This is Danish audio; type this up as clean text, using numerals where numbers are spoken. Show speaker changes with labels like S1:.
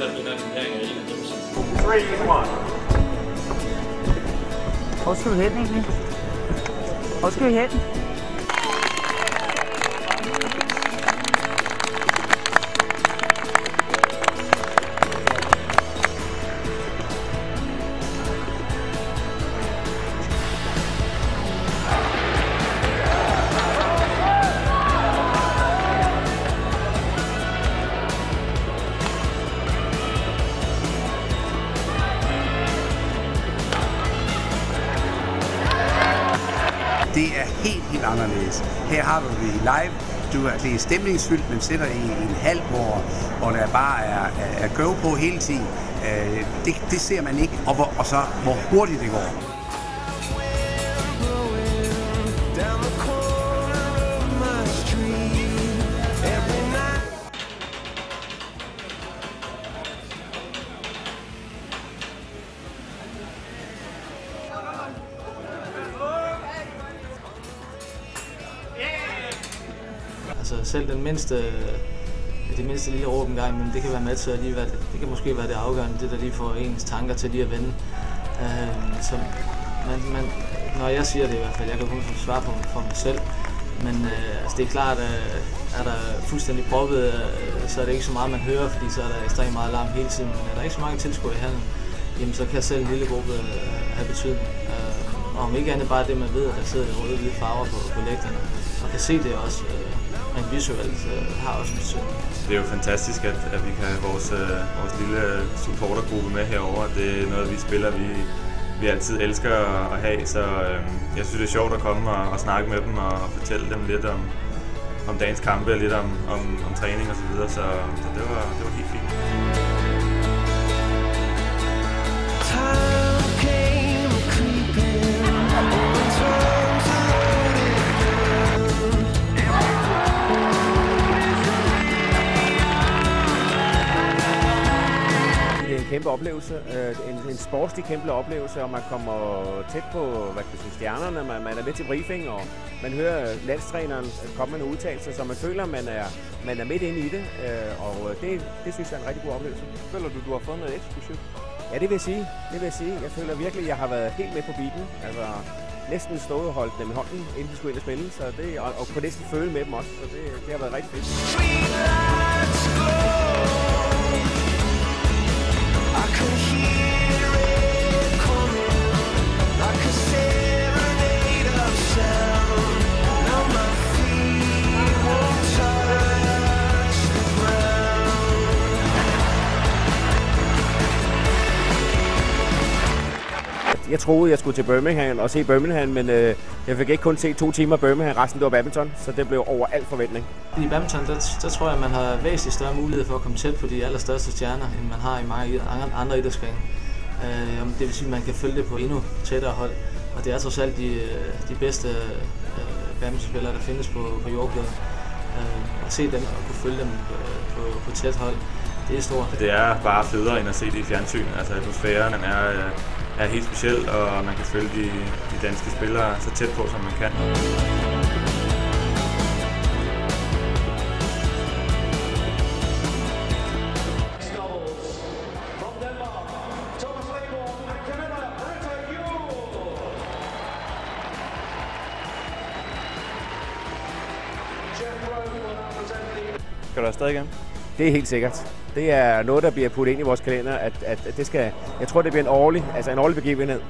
S1: der vinder turneringen er en af dem, som...
S2: 3-1. Hvor skal vi hen egentlig? Hvor skal vi hen?
S3: Det er helt anderledes. Her har du det live. Det er stemningsfyldt, men sætter i en hal, hvor der bare er go på hele tiden. Det ser man ikke, og så hvor hurtigt det går.
S4: Altså selv det mindste lille råb en gang, men det kan være med til at lige det kan måske være det afgørende, det der lige får ens tanker til lige at vende. Så når jeg siger det i hvert fald, jeg kan kun svare på for mig selv, men altså det er klart, at er der fuldstændig proppet, så er det ikke så meget man hører, fordi så er der ekstremt meget larm hele tiden, men er der ikke så mange tilskuere i hallen, jamen så kan selv en lille gruppe have betydning. Og om ikke andet bare det, man ved, at der sidder røde og hvide farver på lægterne, og kan se det også rent visuelt, har også en betydning.
S5: Det er jo fantastisk, at vi kan have vores lille supportergruppe med herover. Det er noget, vi spiller, vi altid elsker at have, så jeg synes, det er sjovt at komme og snakke med dem og fortælle dem lidt om dagens kampe, lidt om træning og så videre, så det var helt fint.
S6: Kæmpe oplevelse, en sportslig kæmpe oplevelse, og man kommer tæt på stjernerne, man er med til briefing, og man hører landstræneren komme med nogle udtalelser, så man føler, man er midt inde i det, og det synes jeg er en rigtig god oplevelse.
S7: Føler du har fået noget eksklusivt?
S6: Ja, det vil jeg sige. Jeg føler virkelig, at jeg har været helt med på beaten, altså næsten stået og holdt dem i hånden, inden de skulle ind og spille, så og kunne næsten føle med dem også, så det har været rigtig fedt. Jeg troede, jeg skulle til Birmingham og se Birmingham, men jeg fik ikke kun se 2 timer Birmingham, resten det var badminton, så det blev over al forventning.
S4: I badminton, der tror jeg, at man har væsentligt større mulighed for at komme tæt på de allerstørste stjerner, end man har i mange andre idrætsgrene. Det vil sige, at man kan følge det på endnu tættere hold, og det er trods alt de bedste badmintonspillere, der findes på jordkloden. At se dem og kunne følge dem på tæt hold, det er stort.
S5: Det er bare federe end at se det i fjernsyn. Altså atmosfæren er helt speciel, og man kan følge de danske spillere så tæt på, som man kan.
S7: Skal du afsted igen?
S6: Det er helt sikkert. Det er noget, der bliver puttet ind i vores kalender, at det skal, jeg tror, det bliver en årlig begivenhed.